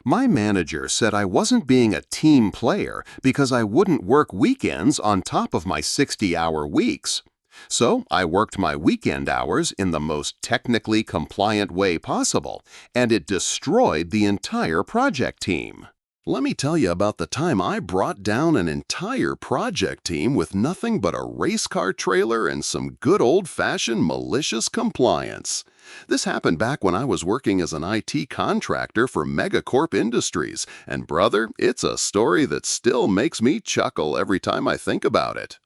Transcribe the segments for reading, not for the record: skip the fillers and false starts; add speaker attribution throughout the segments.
Speaker 1: My manager said I wasn't being a team player because I wouldn't work weekends on top of my 60-hour weeks. So I worked my weekend hours in the most technically compliant way possible, and it destroyed the entire project team. Let me tell you about the time I brought down an entire project team with nothing but a race car trailer and some good old-fashioned malicious compliance. This happened back when I was working as an IT contractor for Megacorp Industries, and brother, it's a story that still makes me chuckle every time I think about it.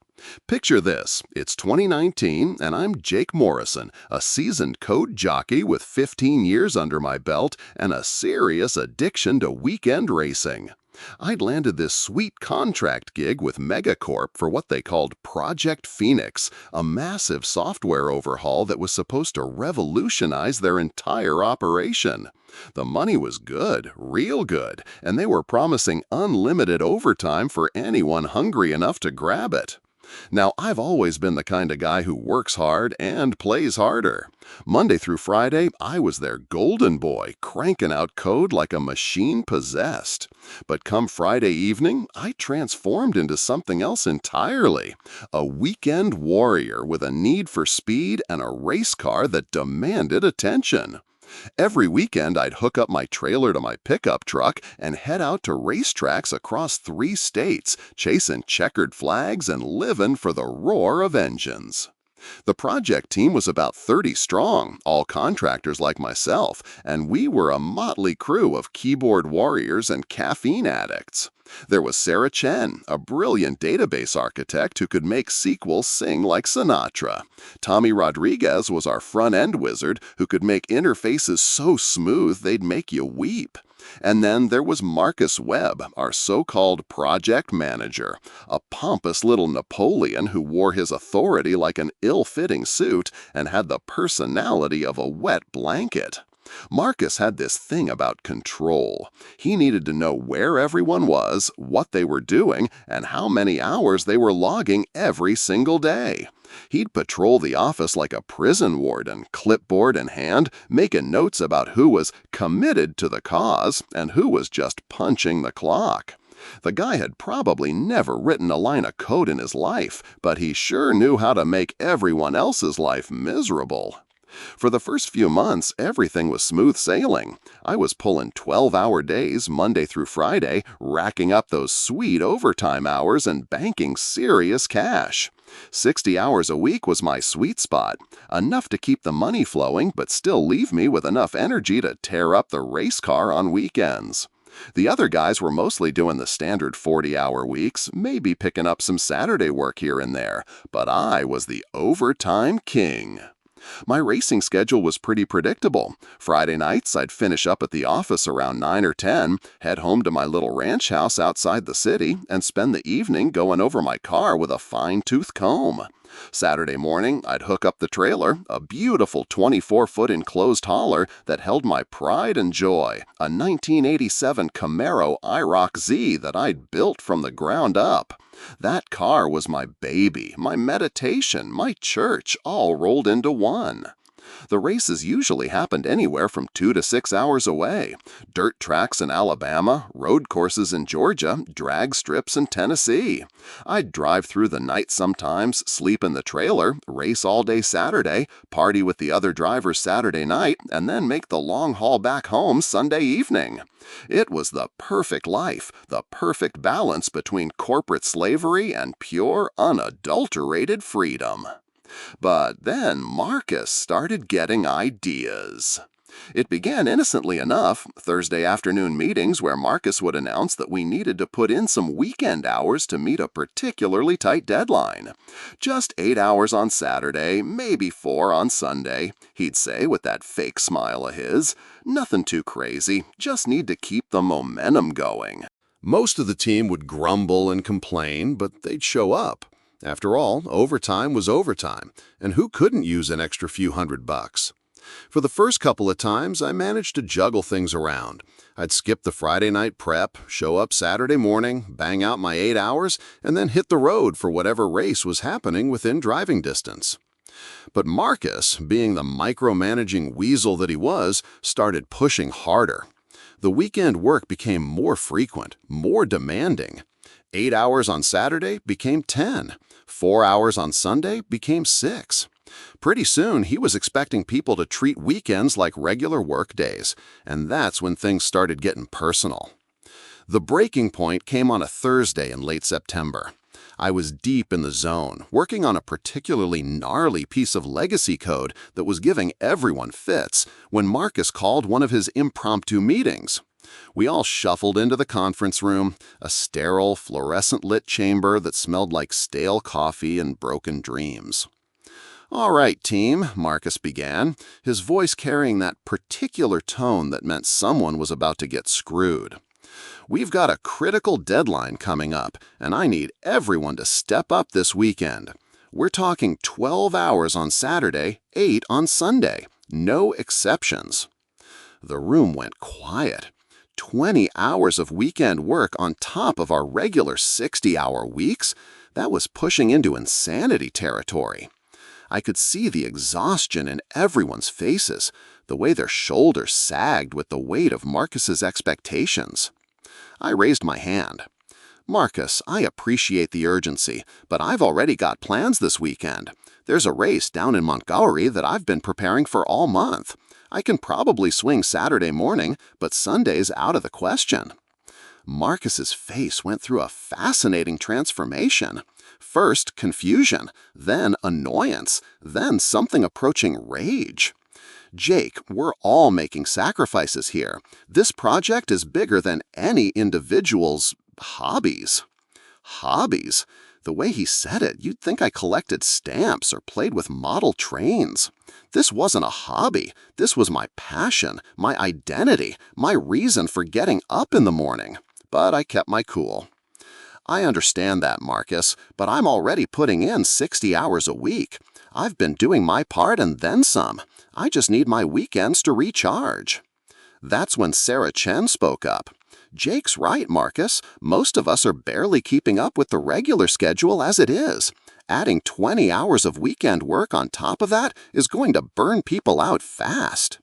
Speaker 1: Picture this, it's 2019 and I'm Jake Morrison, a seasoned code jockey with 15 years under my belt and a serious addiction to weekend racing. I'd landed this sweet contract gig with Megacorp for what they called Project Phoenix, a massive software overhaul that was supposed to revolutionize their entire operation. The money was good, real good, and they were promising unlimited overtime for anyone hungry enough to grab it. Now, I've always been the kind of guy who works hard and plays harder. Monday through Friday, I was their golden boy, cranking out code like a machine possessed. But come Friday evening, I transformed into something else entirely. A weekend warrior with a need for speed and a race car that demanded attention. Every weekend, I'd hook up my trailer to my pickup truck and head out to racetracks across 3 states, chasing checkered flags and living for the roar of engines. The project team was about 30 strong, all contractors like myself, and we were a motley crew of keyboard warriors and caffeine addicts. There was Sarah Chen, a brilliant database architect who could make SQL sing like Sinatra. Tommy Rodriguez was our front-end wizard who could make interfaces so smooth they'd make you weep. And then there was Marcus Webb, our so-called project manager, a pompous little Napoleon who wore his authority like an ill-fitting suit and had the personality of a wet blanket. Marcus had this thing about control. He needed to know where everyone was, what they were doing, and how many hours they were logging every single day. He'd patrol the office like a prison warden, clipboard in hand, making notes about who was committed to the cause and who was just punching the clock. The guy had probably never written a line of code in his life, but he sure knew how to make everyone else's life miserable. For the first few months, everything was smooth sailing. I was pulling 12-hour days Monday through Friday, racking up those sweet overtime hours and banking serious cash. 60 hours a week was my sweet spot, enough to keep the money flowing but still leave me with enough energy to tear up the race car on weekends. The other guys were mostly doing the standard 40-hour weeks, maybe picking up some Saturday work here and there, but I was the overtime king. My racing schedule was pretty predictable. Friday nights, I'd finish up at the office around 9 or 10, head home to my little ranch house outside the city, and spend the evening going over my car with a fine-tooth comb. Saturday morning, I'd hook up the trailer, a beautiful 24-foot enclosed hauler that held my pride and joy, a 1987 Camaro IROC Z that I'd built from the ground up. That car was my baby, my meditation, my church, all rolled into one. The races usually happened anywhere from 2 to 6 hours away. Dirt tracks in Alabama, road courses in Georgia, drag strips in Tennessee. I'd drive through the night sometimes, sleep in the trailer, race all day Saturday, party with the other drivers Saturday night, and then make the long haul back home Sunday evening. It was the perfect life, the perfect balance between corporate slavery and pure, unadulterated freedom. But then Marcus started getting ideas. It began innocently enough, Thursday afternoon meetings where Marcus would announce that we needed to put in some weekend hours to meet a particularly tight deadline. Just 8 hours on Saturday, maybe 4 on Sunday, he'd say with that fake smile of his. Nothing too crazy, just need to keep the momentum going. Most of the team would grumble and complain, but they'd show up. After all, overtime was overtime, and who couldn't use an extra few $100? For the first couple of times, I managed to juggle things around. I'd skip the Friday night prep, show up Saturday morning, bang out my 8 hours, and then hit the road for whatever race was happening within driving distance. But Marcus, being the micromanaging weasel that he was, started pushing harder. The weekend work became more frequent, more demanding. 8 hours on Saturday became 10. 4 hours on Sunday became 6. Pretty soon, he was expecting people to treat weekends like regular work days, and that's when things started getting personal. The breaking point came on a Thursday in late September. I was deep in the zone, working on a particularly gnarly piece of legacy code that was giving everyone fits, when Marcus called one of his impromptu meetings. We all shuffled into the conference room, a sterile, fluorescent-lit chamber that smelled like stale coffee and broken dreams. "All right, team," Marcus began, his voice carrying that particular tone that meant someone was about to get screwed. "We've got a critical deadline coming up, and I need everyone to step up this weekend. We're talking 12 hours on Saturday, 8 on Sunday. No exceptions." The room went quiet. 20 hours of weekend work on top of our regular 60-hour weeks? That was pushing into insanity territory. I could see the exhaustion in everyone's faces, the way their shoulders sagged with the weight of Marcus's expectations. I raised my hand. "Marcus, I appreciate the urgency, but I've already got plans this weekend. There's a race down in Montgomery that I've been preparing for all month. I can probably swing Saturday morning, but Sunday's out of the question." Marcus's face went through a fascinating transformation. First confusion, then annoyance, then something approaching rage. "Jake, we're all making sacrifices here. This project is bigger than any individual's hobbies." Hobbies? The way he said it, you'd think I collected stamps or played with model trains. This wasn't a hobby. This was my passion, my identity, my reason for getting up in the morning. But I kept my cool. "I understand that, Marcus, but I'm already putting in 60 hours a week. I've been doing my part and then some. I just need my weekends to recharge." That's when Sarah Chen spoke up. "Jake's right, Marcus. Most of us are barely keeping up with the regular schedule as it is. Adding 20 hours of weekend work on top of that is going to burn people out fast."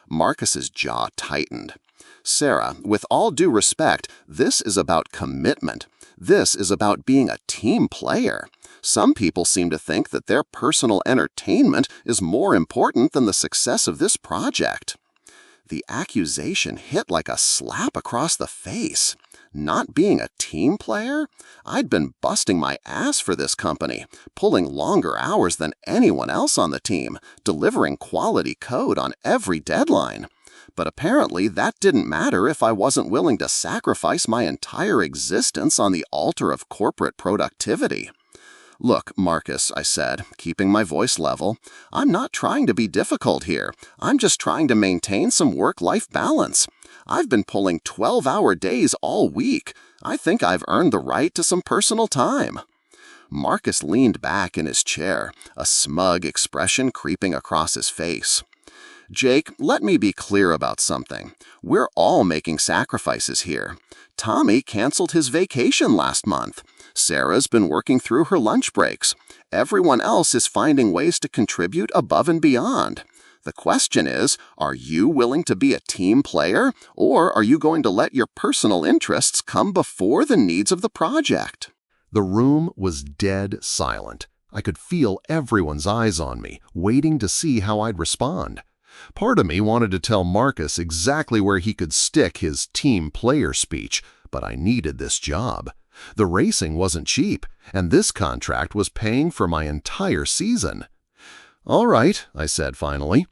Speaker 1: Marcus's jaw tightened. "Sarah, with all due respect, this is about commitment. This is about being a team player. Some people seem to think that their personal entertainment is more important than the success of this project." The accusation hit like a slap across the face. Not being a team player? I'd been busting my ass for this company, pulling longer hours than anyone else on the team, delivering quality code on every deadline. But apparently that didn't matter if I wasn't willing to sacrifice my entire existence on the altar of corporate productivity. "Look, Marcus," I said, keeping my voice level, "I'm not trying to be difficult here. I'm just trying to maintain some work-life balance. I've been pulling 12-hour days all week. I think I've earned the right to some personal time." Marcus leaned back in his chair, a smug expression creeping across his face. "Jake, let me be clear about something. We're all making sacrifices here. Tommy canceled his vacation last month. Sarah's been working through her lunch breaks. Everyone else is finding ways to contribute above and beyond. The question is, are you willing to be a team player, or are you going to let your personal interests come before the needs of the project?" The room was dead silent. I could feel everyone's eyes on me, waiting to see how I'd respond. Part of me wanted to tell Marcus exactly where he could stick his team player speech, but I needed this job. The racing wasn't cheap, and this contract was paying for my entire season. "All right," I said finally.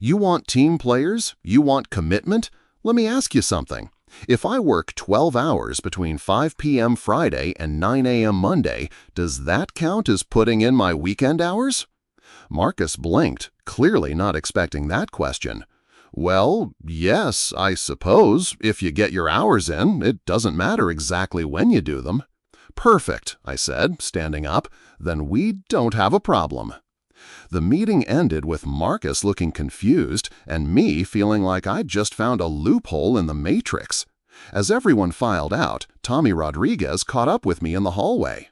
Speaker 1: "You want team players? You want commitment? Let me ask you something. If I work 12 hours between 5 p.m. Friday and 9 a.m. Monday, does that count as putting in my weekend hours?" Marcus blinked, clearly not expecting that question. "Well, yes, I suppose. If you get your hours in, it doesn't matter exactly when you do them." "Perfect," I said, standing up. "Then we don't have a problem." The meeting ended with Marcus looking confused and me feeling like I'd just found a loophole in the matrix. As everyone filed out, Tommy Rodriguez caught up with me in the hallway.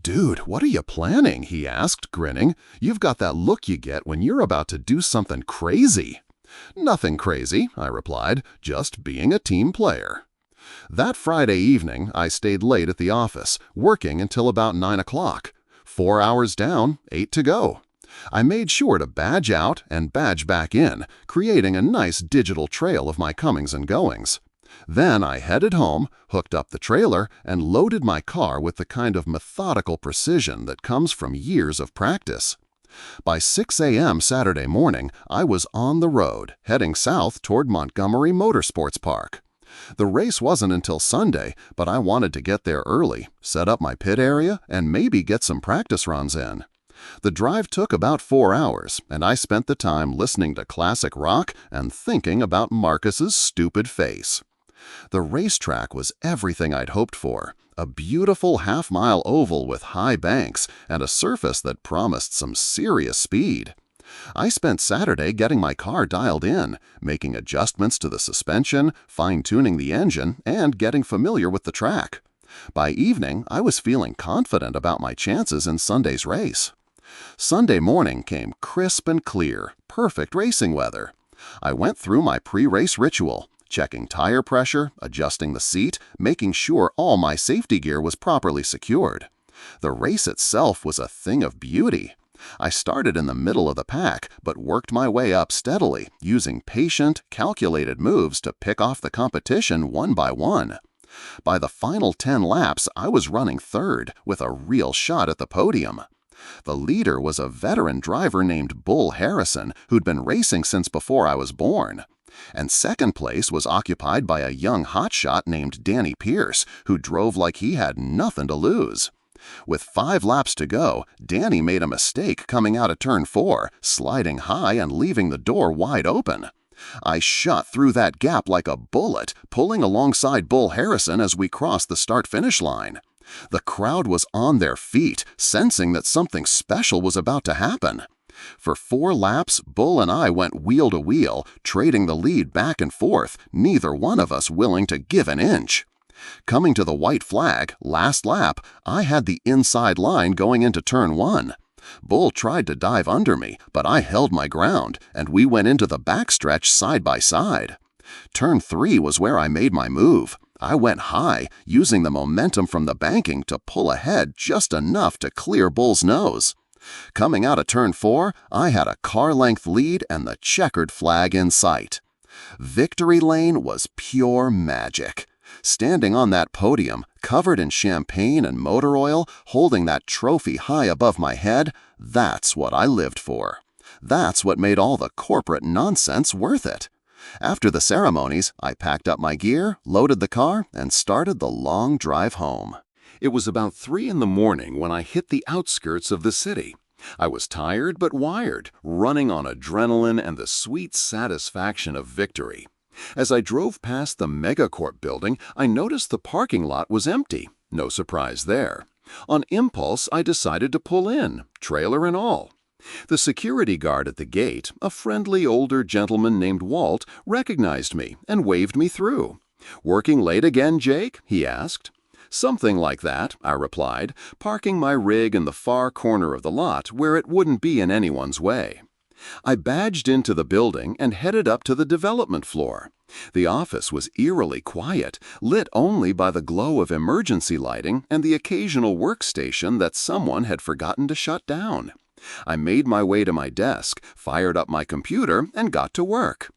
Speaker 1: "Dude, what are you planning?" he asked, grinning. "You've got that look you get when you're about to do something crazy." "Nothing crazy," I replied, "just being a team player." That Friday evening, I stayed late at the office, working until about 9 o'clock. 4 hours down, 8 to go. I made sure to badge out and badge back in, creating a nice digital trail of my comings and goings. Then I headed home, hooked up the trailer, and loaded my car with the kind of methodical precision that comes from years of practice. By 6 a.m. Saturday morning, I was on the road, heading south toward Montgomery Motorsports Park. The race wasn't until Sunday, but I wanted to get there early, set up my pit area, and maybe get some practice runs in. The drive took about 4 hours, and I spent the time listening to classic rock and thinking about Marcus's stupid face. The racetrack was everything I'd hoped for. A beautiful half-mile oval with high banks and a surface that promised some serious speed. I spent Saturday getting my car dialed in, making adjustments to the suspension, fine-tuning the engine, and getting familiar with the track. By evening, I was feeling confident about my chances in Sunday's race. Sunday morning came crisp and clear, perfect racing weather. I went through my pre-race ritual, checking tire pressure, adjusting the seat, making sure all my safety gear was properly secured. The race itself was a thing of beauty. I started in the middle of the pack, but worked my way up steadily, using patient, calculated moves to pick off the competition one by one. By the final 10 laps, I was running third, with a real shot at the podium. The leader was a veteran driver named Bull Harrison, who'd been racing since before I was born. And second place was occupied by a young hotshot named Danny Pierce, who drove like he had nothing to lose. With 5 laps to go, Danny made a mistake coming out of turn 4, sliding high and leaving the door wide open. I shot through that gap like a bullet, pulling alongside Bull Harrison as we crossed the start-finish line. The crowd was on their feet, sensing that something special was about to happen. For 4 laps, Bull and I went wheel to wheel, trading the lead back and forth, neither one of us willing to give an inch. Coming to the white flag, last lap, I had the inside line going into turn 1. Bull tried to dive under me, but I held my ground, and we went into the backstretch side by side. Turn 3 was where I made my move. I went high, using the momentum from the banking to pull ahead just enough to clear Bull's nose. Coming out of turn 4, I had a car-length lead and the checkered flag in sight. Victory lane was pure magic. Standing on that podium, covered in champagne and motor oil, holding that trophy high above my head, that's what I lived for. That's what made all the corporate nonsense worth it. After the ceremonies, I packed up my gear, loaded the car, and started the long drive home. It was about 3 in the morning when I hit the outskirts of the city. I was tired but wired, running on adrenaline and the sweet satisfaction of victory. As I drove past the Megacorp building, I noticed the parking lot was empty. No surprise there. On impulse, I decided to pull in, trailer and all. The security guard at the gate, a friendly older gentleman named Walt, recognized me and waved me through. "Working late again, Jake?" he asked. "Something like that," I replied, parking my rig in the far corner of the lot where it wouldn't be in anyone's way. I badged into the building and headed up to the development floor. The office was eerily quiet, lit only by the glow of emergency lighting and the occasional workstation that someone had forgotten to shut down. I made my way to my desk, fired up my computer, and got to work.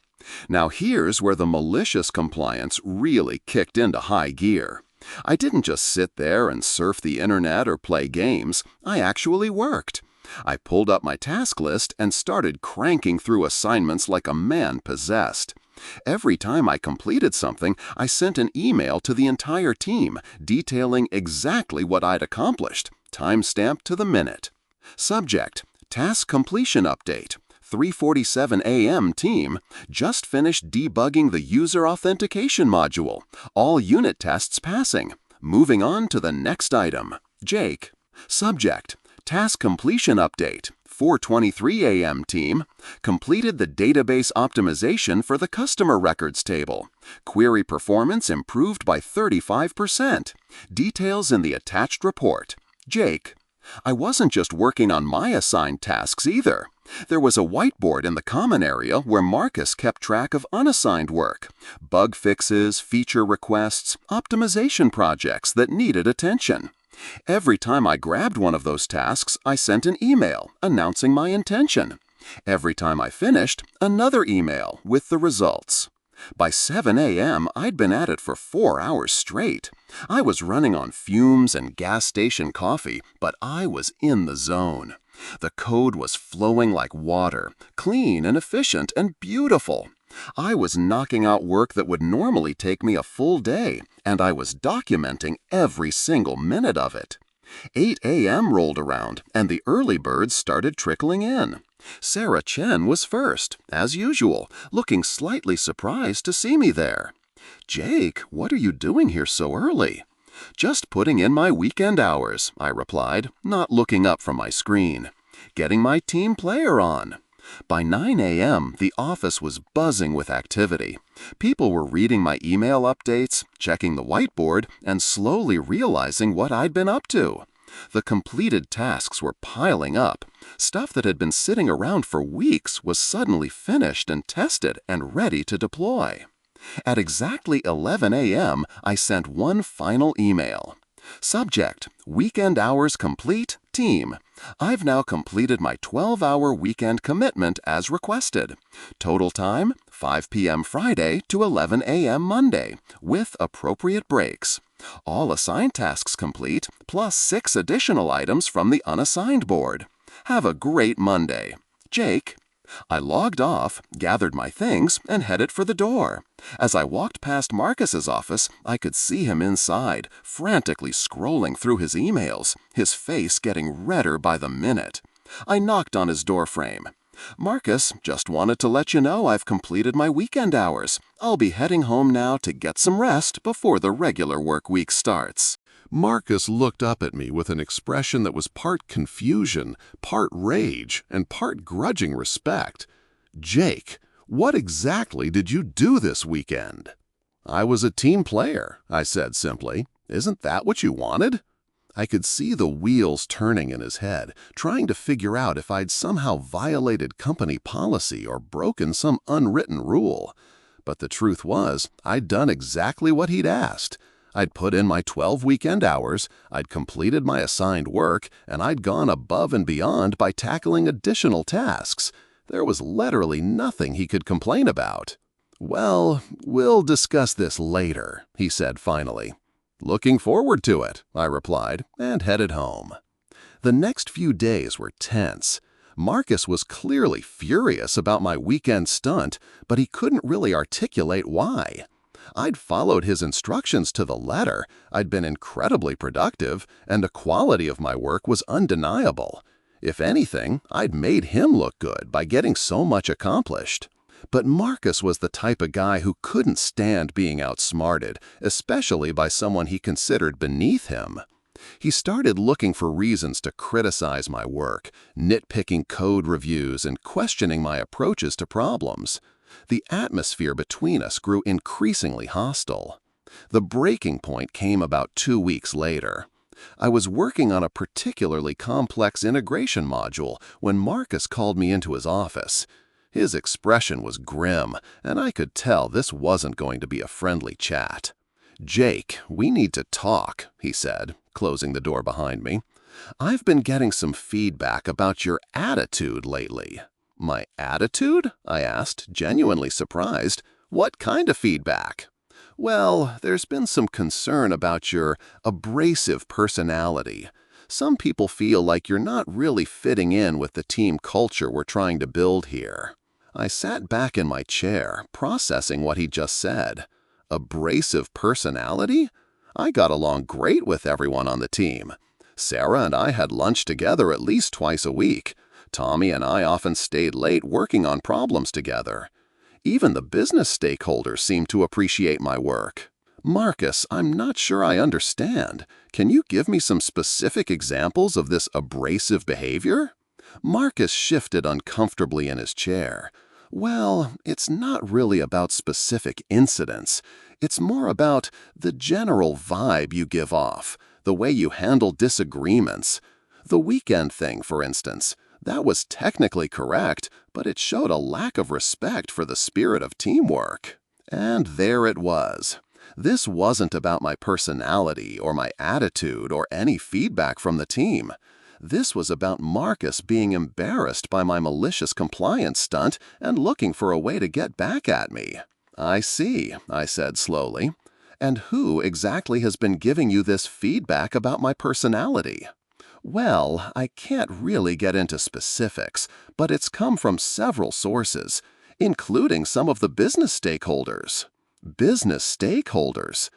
Speaker 1: Now here's where the malicious compliance really kicked into high gear. I didn't just sit there and surf the internet or play games. I actually worked. I pulled up my task list and started cranking through assignments like a man possessed. Every time I completed something, I sent an email to the entire team detailing exactly what I'd accomplished, time-stamped to the minute. Subject: Task Completion Update. 3:47 a.m. team. Just finished debugging the user authentication module. All unit tests passing. Moving on to the next item. Jake. Subject: Task Completion Update. 4:23 a.m. team. Completed the database optimization for the customer records table. Query performance improved by 35%. Details in the attached report. Jake. I wasn't just working on my assigned tasks either. There was a whiteboard in the common area where Marcus kept track of unassigned work, bug fixes, feature requests, optimization projects that needed attention. Every time I grabbed one of those tasks, I sent an email announcing my intention. Every time I finished, another email with the results. By 7 a.m., I'd been at it for 4 hours straight. I was running on fumes and gas station coffee, but I was in the zone. The code was flowing like water, clean and efficient and beautiful. I was knocking out work that would normally take me a full day, and I was documenting every single minute of it. 8 a.m. rolled around, and the early birds started trickling in. Sarah Chen was first, as usual, looking slightly surprised to see me there. "Jake, what are you doing here so early?" "Just putting in my weekend hours," I replied, not looking up from my screen. "Getting my team player on." By 9 a.m., the office was buzzing with activity. People were reading my email updates, checking the whiteboard, and slowly realizing what I'd been up to. The completed tasks were piling up. Stuff that had been sitting around for weeks was suddenly finished and tested and ready to deploy. At exactly 11 a.m., I sent one final email. Subject: Weekend hours complete, team. I've now completed my 12-hour weekend commitment as requested. Total time, 5 p.m. Friday to 11 a.m. Monday, with appropriate breaks. All assigned tasks complete, plus 6 additional items from the unassigned board. Have a great Monday. Jake. I logged off, gathered my things, and headed for the door. As I walked past Marcus's office, I could see him inside, frantically scrolling through his emails, his face getting redder by the minute. I knocked on his doorframe. "Marcus, just wanted to let you know I've completed my weekend hours. I'll be heading home now to get some rest before the regular work week starts."
Speaker 2: Marcus looked up at me with an expression that was part confusion, part rage, and part grudging respect. "Jake, what exactly did you do this weekend?" "I was a team player," I said simply. "Isn't that what you wanted?" I could see the wheels turning in his head, trying to figure out if I'd somehow violated company policy or broken some unwritten rule. But the truth was, I'd done exactly what he'd asked. I'd put in my 12 weekend hours, I'd completed my assigned work, and I'd gone above and beyond by tackling additional tasks. There was literally nothing he could complain about. "Well, we'll discuss this later," he said finally. "Looking forward to it," I replied, and headed home. The next few days were tense. Marcus was clearly furious about my weekend stunt, but he couldn't really articulate why. I'd followed his instructions to the letter, I'd been incredibly productive, and the quality of my work was undeniable. If anything, I'd made him look good by getting so much accomplished. But Marcus was the type of guy who couldn't stand being outsmarted, especially by someone he considered beneath him. He started looking for reasons to criticize my work, nitpicking code reviews and questioning my approaches to problems. The atmosphere between us grew increasingly hostile. The breaking point came about 2 weeks later. I was working on a particularly complex integration module when Marcus called me into his office. His expression was grim, and I could tell this wasn't going to be a friendly chat. "Jake, we need to talk," he said, closing the door behind me. "I've been getting some feedback about your attitude lately." "My attitude?" I asked, genuinely surprised. "What kind of feedback?" "Well, there's been some concern about your abrasive personality. Some people feel like you're not really fitting in with the team culture we're trying to build here." I sat back in my chair, processing what he just said. Abrasive personality? I got along great with everyone on the team. Sarah and I had lunch together at least twice a week. Tommy and I often stayed late working on problems together. Even the business stakeholders seemed to appreciate my work. "Marcus, I'm not sure I understand. Can you give me some specific examples of this abrasive behavior?" Marcus shifted uncomfortably in his chair. "Well, it's not really about specific incidents. It's more about the general vibe you give off, the way you handle disagreements. The weekend thing, for instance. That was technically correct, but it showed a lack of respect for the spirit of teamwork. And there it was. This wasn't about my personality or my attitude or any feedback from the team. This was about Marcus being embarrassed by my malicious compliance stunt and looking for a way to get back at me. "I see," I said slowly. "And who exactly has been giving you this feedback about my personality?" "Well, I can't really get into specifics, but it's come from several sources, including some of the business stakeholders." Business stakeholders?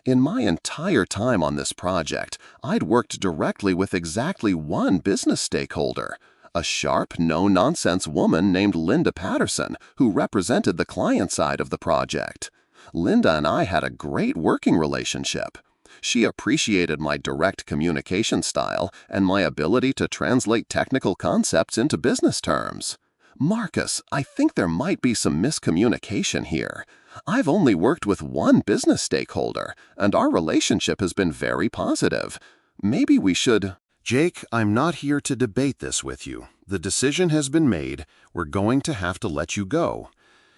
Speaker 2: In my entire time on this project, I'd worked directly with exactly one business stakeholder, a sharp, no-nonsense woman named Linda Patterson, who represented the client side of the project. Linda and I had a great working relationship. She appreciated my direct communication style and my ability to translate technical concepts into business terms. "Marcus, I think there might be some miscommunication here. I've only worked with one business stakeholder, and our relationship has been very positive. Maybe we should—"
Speaker 1: "Jake, I'm not here to debate this with you. The decision has been made. We're going to have to let you go.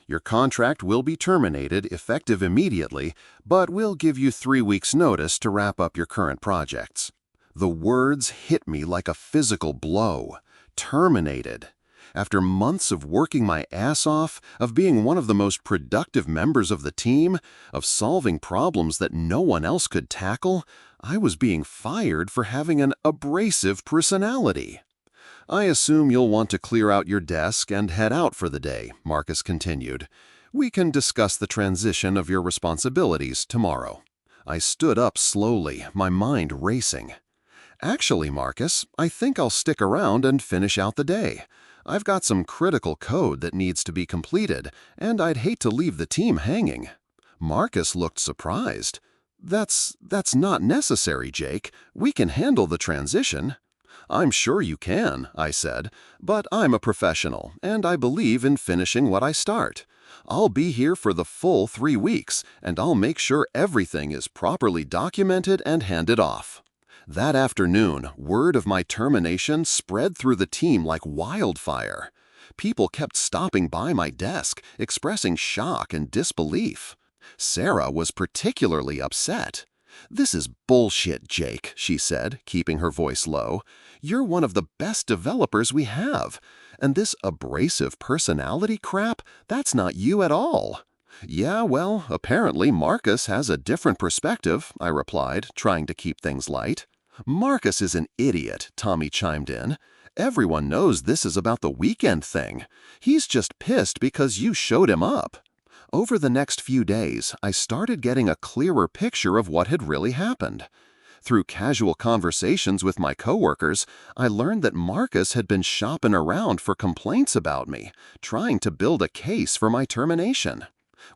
Speaker 1: Your contract will be terminated effective immediately, but we'll give you 3 weeks' notice to wrap up your current projects." The words hit me like a physical blow. Terminated. After months of working my ass off, of being one of the most productive members of the team, of solving problems that no one else could tackle, I was being fired for having an abrasive personality. "I assume you'll want to clear out your desk and head out for the day," Marcus continued. "We can discuss the transition of your responsibilities tomorrow." I stood up slowly, my mind racing. "Actually, Marcus, I think I'll stick around and finish out the day. I've got some critical code that needs to be completed, and I'd hate to leave the team hanging." Marcus looked surprised. That's not necessary, Jake. We can handle the transition." "I'm sure you can," I said, "but I'm a professional, and I believe in finishing what I start. I'll be here for the full 3 weeks, and I'll make sure everything is properly documented and handed off." That afternoon, word of my termination spread through the team like wildfire. People kept stopping by my desk, expressing shock and disbelief. Sarah was particularly upset. "This is bullshit, Jake," she said, keeping her voice low. "You're one of the best developers we have. And this abrasive personality crap, that's not you at all." "Yeah, well, apparently Marcus has a different perspective," I replied, trying to keep things light. "Marcus is an idiot," Tommy chimed in. "Everyone knows this is about the weekend thing. He's just pissed because you showed him up." Over the next few days, I started getting a clearer picture of what had really happened. Through casual conversations with my coworkers, I learned that Marcus had been shopping around for complaints about me, trying to build a case for my termination.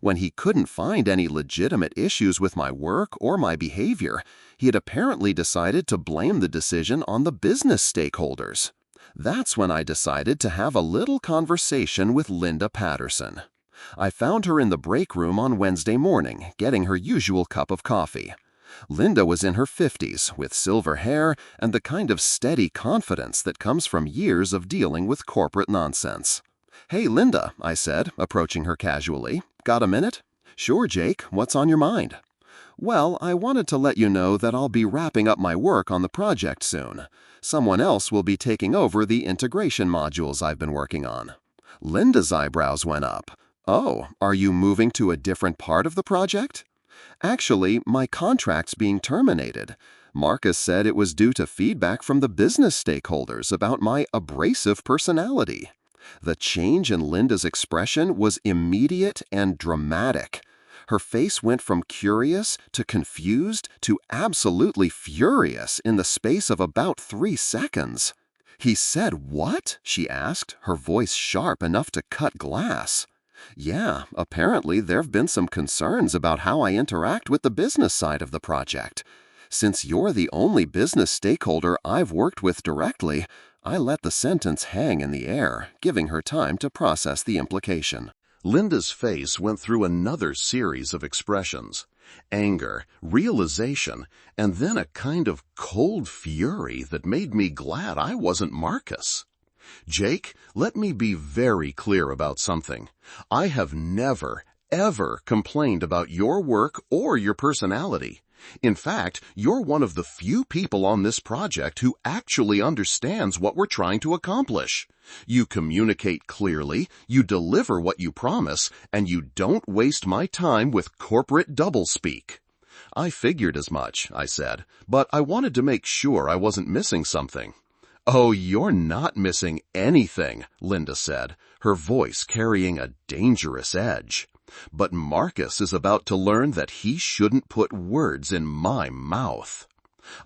Speaker 1: When he couldn't find any legitimate issues with my work or my behavior, he had apparently decided to blame the decision on the business stakeholders. That's when I decided to have a little conversation with Linda Patterson. I found her in the break room on Wednesday morning, getting her usual cup of coffee. Linda was in her 50s, with silver hair and the kind of steady confidence that comes from years of dealing with corporate nonsense. "Hey, Linda," I said, approaching her casually. "Got a minute?" "Sure, Jake. What's on your mind?" "Well, I wanted to let you know that I'll be wrapping up my work on the project soon. Someone else will be taking over the integration modules I've been working on." Linda's eyebrows went up. "Oh, are you moving to a different part of the project?" "Actually, my contract's being terminated. Marcus said it was due to feedback from the business stakeholders about my abrasive personality." The change in Linda's expression was immediate and dramatic. Her face went from curious to confused to absolutely furious in the space of about 3 seconds. "He said what?" she asked, her voice sharp enough to cut glass. "Yeah, apparently there've been some concerns about how I interact with the business side of the project. Since you're the only business stakeholder I've worked with directly, I let the sentence hang in the air, giving her time to process the implication." Linda's face went through another series of expressions: anger, realization, and then a kind of cold fury that made me glad I wasn't Marcus.
Speaker 2: Jake, let me be very clear about something. I have never, ever complained about your work or your personality. In fact, you're one of the few people on this project who actually understands what we're trying to accomplish. You communicate clearly, you deliver what you promise, and you don't waste my time with corporate doublespeak. I figured as much, I said, but I wanted to make sure I wasn't missing something. Oh, you're not missing anything, Linda said, her voice carrying a dangerous edge. But Marcus is about to learn that he shouldn't put words in my mouth.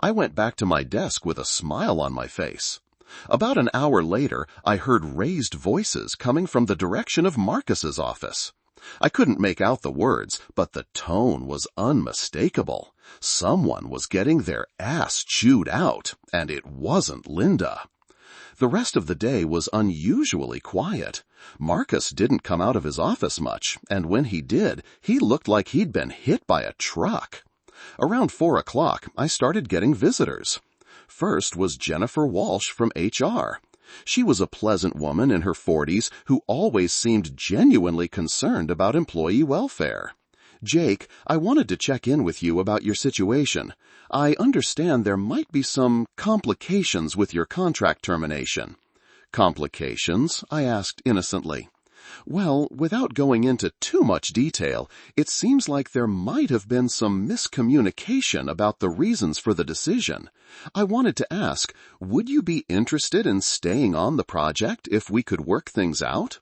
Speaker 2: I went back to my desk with a smile on my face. About an hour later, I heard raised voices coming from the direction of Marcus's office. I couldn't make out the words, but the tone was unmistakable. Someone was getting their ass chewed out, and it wasn't Linda. The rest of the day was unusually quiet. Marcus didn't come out of his office much, and when he did, he looked like he'd been hit by a truck. Around 4 o'clock, I started getting visitors. First was Jennifer Walsh from HR. She was a pleasant woman in her 40s who always seemed genuinely concerned about employee welfare. Jake, I wanted to check in with you about your situation. I understand there might be some complications with your contract termination. Complications? I asked innocently. Well, without going into too much detail, it seems like there might have been some miscommunication about the reasons for the decision. I wanted to ask, would you be interested in staying on the project if we could work things out?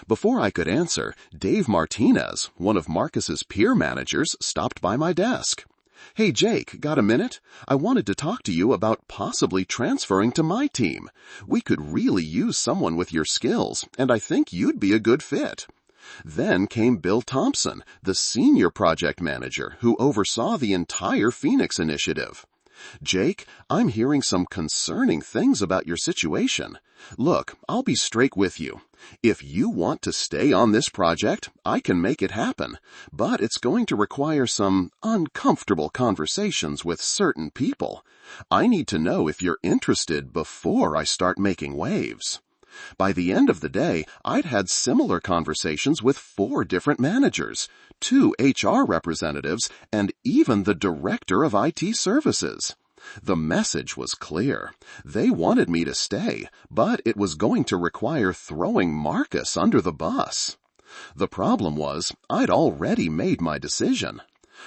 Speaker 2: Before I could answer, Dave Martinez, one of Marcus's peer managers, stopped by my desk. Hey, Jake, got a minute? I wanted to talk to you about possibly transferring to my team. We could really use someone with your skills, and I think you'd be a good fit. Then came Bill Thompson, the senior project manager who oversaw the entire Phoenix initiative. Jake, I'm hearing some concerning things about your situation. Look, I'll be straight with you. If you want to stay on this project, I can make it happen, but it's going to require some uncomfortable conversations with certain people. I need to know if you're interested before I start making waves. By the end of the day, I'd had similar conversations with 4 different managers, 2 HR representatives, and even the director of IT services. The message was clear. They wanted me to stay, but it was going to require throwing Marcus under the bus. The problem was, I'd already made my decision.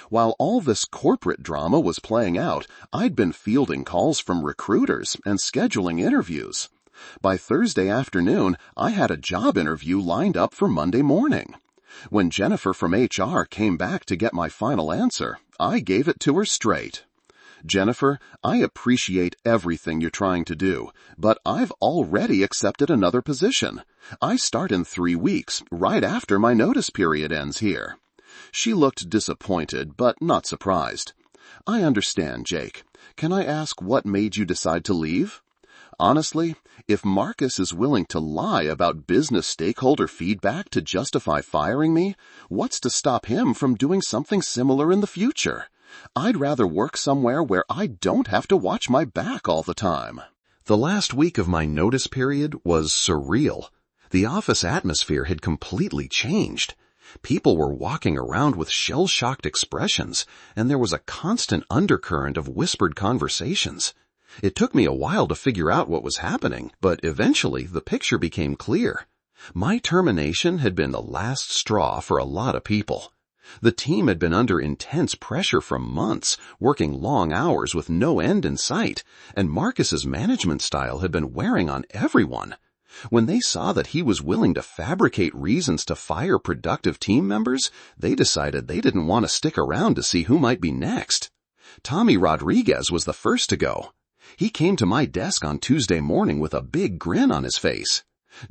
Speaker 2: While all this corporate drama was playing out, I'd been fielding calls from recruiters and scheduling interviews. By Thursday afternoon, I had a job interview lined up for Monday morning. When Jennifer from HR came back to get my final answer, I gave it to her straight. Jennifer, I appreciate everything you're trying to do, but I've already accepted another position. I start in 3 weeks, right after my notice period ends here. She looked disappointed, but not surprised. I understand, Jake. Can I ask what made you decide to leave? Honestly, if Marcus is willing to lie about business stakeholder feedback to justify firing me, what's to stop him from doing something similar in the future? I'd rather work somewhere where I don't have to watch my back all the time. The last week of my notice period was surreal. The office atmosphere had completely changed. People were walking around with shell-shocked expressions, and there was a constant undercurrent of whispered conversations. It took me a while to figure out what was happening, but eventually the picture became clear. My termination had been the last straw for a lot of people. The team had been under intense pressure for months, working long hours with no end in sight, and Marcus's management style had been wearing on everyone. When they saw that he was willing to fabricate reasons to fire productive team members, they decided they didn't want to stick around to see who might be next. Tommy Rodriguez was the first to go. He came to my desk on Tuesday morning with a big grin on his face.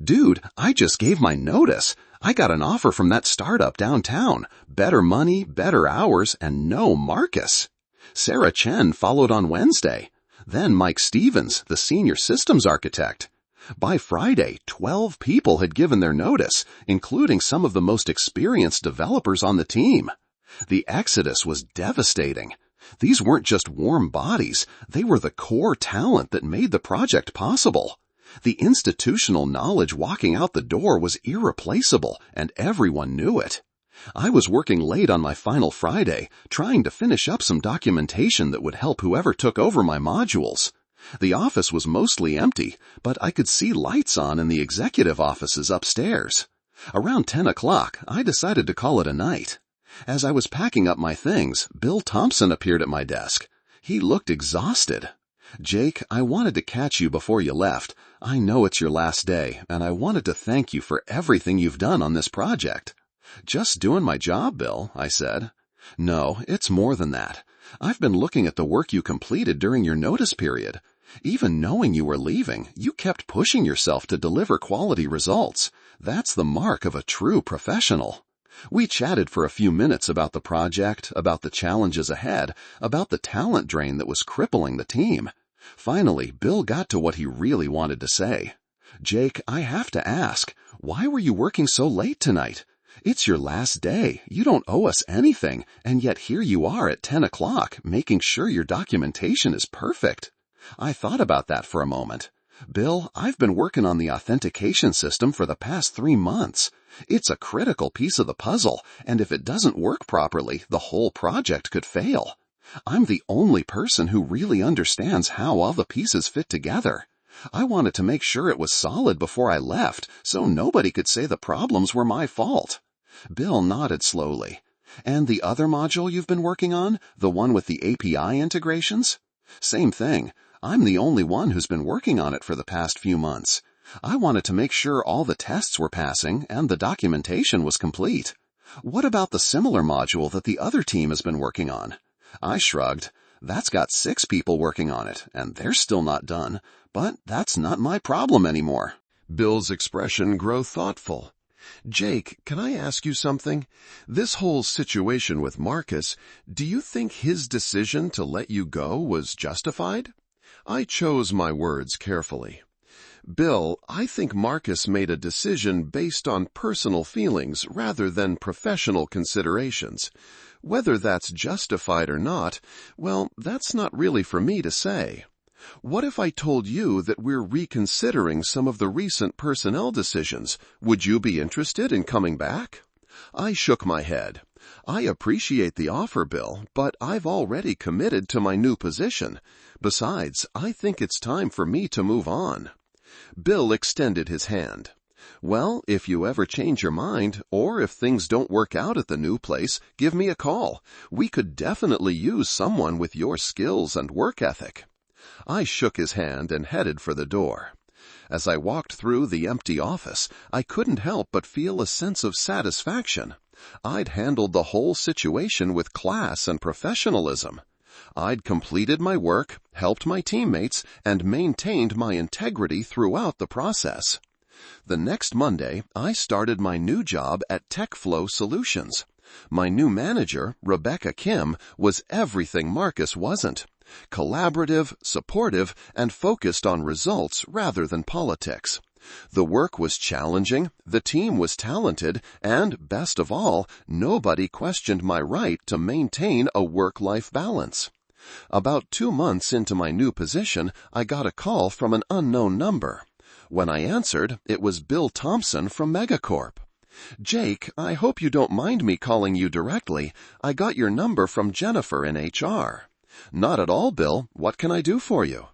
Speaker 2: "Dude, I just gave my notice. I got an offer from that startup downtown. Better money, better hours, and no Marcus." Sarah Chen followed on Wednesday. Then Mike Stevens, the senior systems architect. By Friday, 12 people had given their notice, including some of the most experienced developers on the team. The exodus was devastating. These weren't just warm bodies, they were the core talent that made the project possible.
Speaker 1: The institutional knowledge walking out the door was irreplaceable, and everyone knew it. I was working late on my final Friday, trying to finish up some documentation that would help whoever took over my modules. The office was mostly empty, but I could see lights on in the executive offices upstairs. Around 10 o'clock, I decided to call it a night. As I was packing up my things, Bill Thompson appeared at my desk. He looked exhausted. "Jake, I wanted to catch you before you left. I know it's your last day, and I wanted to thank you for everything you've done on this project." "Just doing my job, Bill," I said. "No, it's more than that. I've been looking at the work you completed during your notice period. Even knowing you were leaving, you kept pushing yourself to deliver quality results. That's the mark of a true professional." We chatted for a few minutes about the project, about the challenges ahead, about the talent drain that was crippling the team. Finally, Bill got to what he really wanted to say. "Jake, I have to ask, why were you working so late tonight? It's your last day. You don't owe us anything, and yet here you are at 10 o'clock, making sure your documentation is perfect." I thought about that for a moment. "Bill, I've been working on the authentication system for the past 3 months. It's a critical piece of the puzzle, and if it doesn't work properly, the whole project could fail. I'm the only person who really understands how all the pieces fit together. I wanted to make sure it was solid before I left, so nobody could say the problems were my fault." Bill nodded slowly. "And the other module you've been working on, the one with the API integrations?" "Same thing. I'm the only one who's been working on it for the past few months. I wanted to make sure all the tests were passing and the documentation was complete." "What about the similar module that the other team has been working on?" I shrugged. "That's got 6 people working on it, and they're still not done. But that's not my problem anymore."
Speaker 2: Bill's expression grew thoughtful. "Jake, can I ask you something? This whole situation with Marcus, do you think his decision to let you go was justified?" I chose my words carefully. "Bill, I think Marcus made a decision based on personal feelings rather than professional considerations. Whether that's justified or not, well, that's not really for me to say. What if I told you that we're reconsidering some of the recent personnel decisions? Would you be interested in coming back?" I shook my head. "I appreciate the offer, Bill, but I've already committed to my new position. Besides, I think it's time for me to move on." Bill extended his hand. "Well, if you ever change your mind, or if things don't work out at the new place, give me a call. We could definitely use someone with your skills and work ethic." I shook his hand and headed for the door. As I walked through the empty office, I couldn't help but feel a sense of satisfaction. I'd handled the whole situation with class and professionalism. I'd completed my work, helped my teammates, and maintained my integrity throughout the process. The next Monday, I started my new job at TechFlow Solutions. My new manager, Rebecca Kim, was everything Marcus wasn't. Collaborative, supportive, and focused on results rather than politics. The work was challenging, the team was talented, and, best of all, nobody questioned my right to maintain a work-life balance. About 2 months into my new position, I got a call from an unknown number. When I answered, it was Bill Thompson from Megacorp. "Jake, I hope you don't mind me calling you directly. I got your number from Jennifer in HR." "Not at all, Bill. What can I do for you?"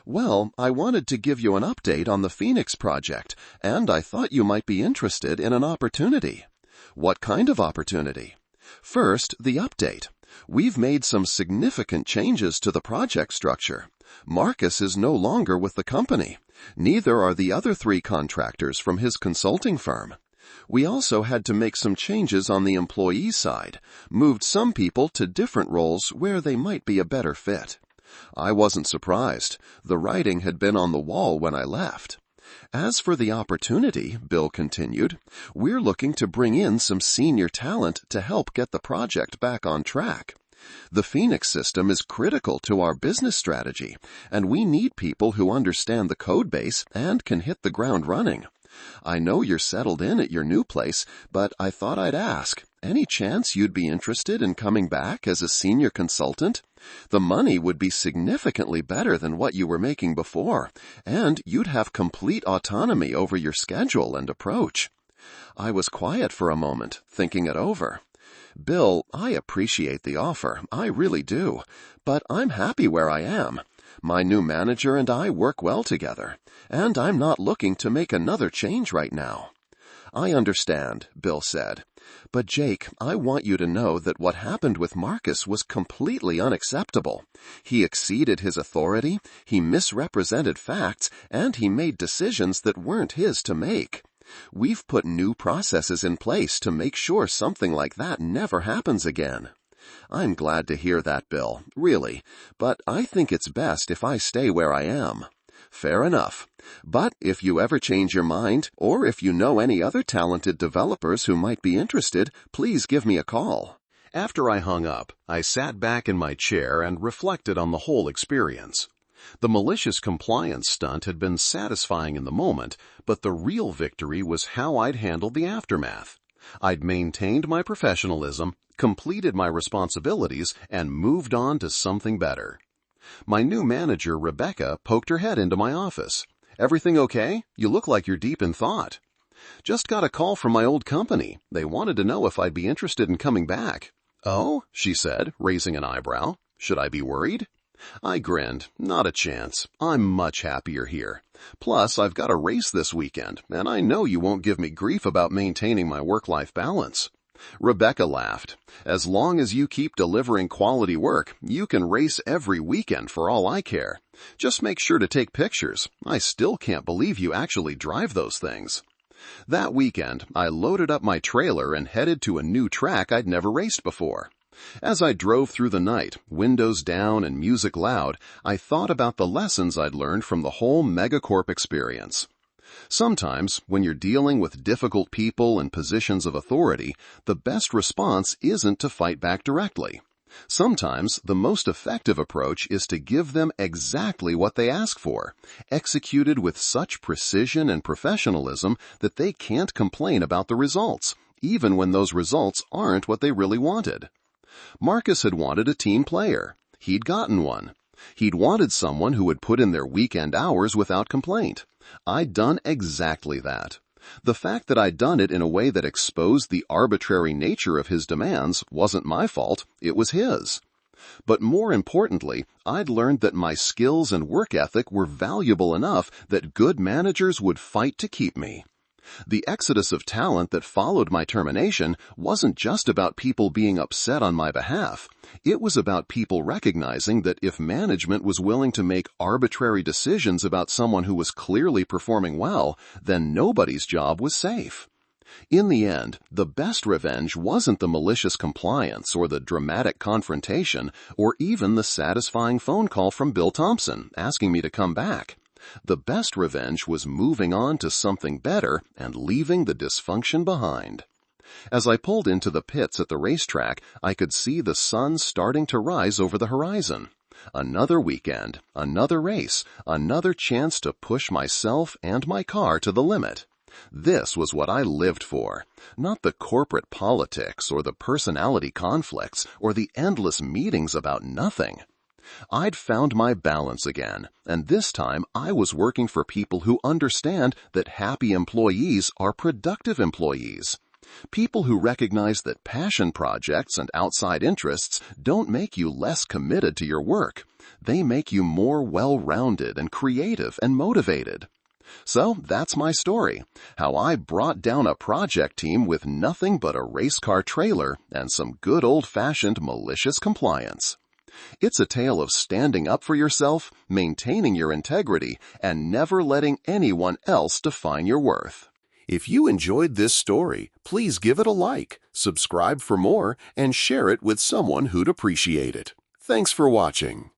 Speaker 2: "Well, I wanted to give you an update on the Phoenix project, and I thought you might be interested in an opportunity." "What kind of opportunity?" "First, the update. We've made some significant changes to the project structure. Marcus is no longer with the company. Neither are the other 3 contractors from his consulting firm. We also had to make some changes on the employee side, moved some people to different roles where they might be a better fit." I wasn't surprised. The writing had been on the wall when I left. "As for the opportunity," Bill continued, "we're looking to bring in some senior talent to help get the project back on track. The Phoenix system is critical to our business strategy, and we need people who understand the code base and can hit the ground running. I know you're settled in at your new place, but I thought I'd ask. Any chance you'd be interested in coming back as a senior consultant? The money would be significantly better than what you were making before, and you'd have complete autonomy over your schedule and approach. I was quiet for a moment, thinking it over. Bill, I appreciate the offer, I really do, but I'm happy where I am. My new manager and I work well together, and I'm not looking to make another change right now. I understand, Bill said. But Jake, I want you to know that what happened with Marcus was completely unacceptable. He exceeded his authority, he misrepresented facts, and he made decisions that weren't his to make. We've put new processes in place to make sure something like that never happens again. I'm glad to hear that, Bill, really, but I think it's best if I stay where I am. Fair enough. But if you ever change your mind, or if you know any other talented developers who might be interested, please give me a call.
Speaker 1: After I hung up, I sat back in my chair and reflected on the whole experience. The malicious compliance stunt had been satisfying in the moment, but the real victory was how I'd handled the aftermath. I'd maintained my professionalism, completed my responsibilities, and moved on to something better. My new manager, Rebecca, poked her head into my office. "Everything okay? You look like you're deep in thought." "Just got a call from my old company. They wanted to know if I'd be interested in coming back." "Oh?" she said, raising an eyebrow. "Should I be worried?" I grinned. "Not a chance. I'm much happier here. Plus, I've got a race this weekend, and I know you won't give me grief about maintaining my work-life balance." Rebecca laughed. "As long as you keep delivering quality work, you can race every weekend for all I care. Just make sure to take pictures. I still can't believe you actually drive those things." That weekend, I loaded up my trailer and headed to a new track I'd never raced before. As I drove through the night, windows down and music loud, I thought about the lessons I'd learned from the whole Megacorp experience. Sometimes, when you're dealing with difficult people in positions of authority, the best response isn't to fight back directly. Sometimes, the most effective approach is to give them exactly what they ask for, executed with such precision and professionalism that they can't complain about the results, even when those results aren't what they really wanted. Marcus had wanted a team player. He'd gotten one. He'd wanted someone who would put in their weekend hours without complaint. I'd done exactly that. The fact that I'd done it in a way that exposed the arbitrary nature of his demands wasn't my fault, it was his. But more importantly, I'd learned that my skills and work ethic were valuable enough that good managers would fight to keep me. The exodus of talent that followed my termination wasn't just about people being upset on my behalf. It was about people recognizing that if management was willing to make arbitrary decisions about someone who was clearly performing well, then nobody's job was safe. In the end, the best revenge wasn't the malicious compliance or the dramatic confrontation or even the satisfying phone call from Bill Thompson asking me to come back. The best revenge was moving on to something better and leaving the dysfunction behind. As I pulled into the pits at the racetrack, I could see the sun starting to rise over the horizon. Another weekend, another race, another chance to push myself and my car to the limit. This was what I lived for, not the corporate politics or the personality conflicts or the endless meetings about nothing. I'd found my balance again, and this time I was working for people who understand that happy employees are productive employees. People who recognize that passion projects and outside interests don't make you less committed to your work. They make you more well-rounded and creative and motivated. So that's my story, how I brought down a project team with nothing but a race car trailer and some good old-fashioned malicious compliance. It's a tale of standing up for yourself, maintaining your integrity, and never letting anyone else define your worth. If you enjoyed this story, please give it a like, subscribe for more, and share it with someone who'd appreciate it. Thanks for watching.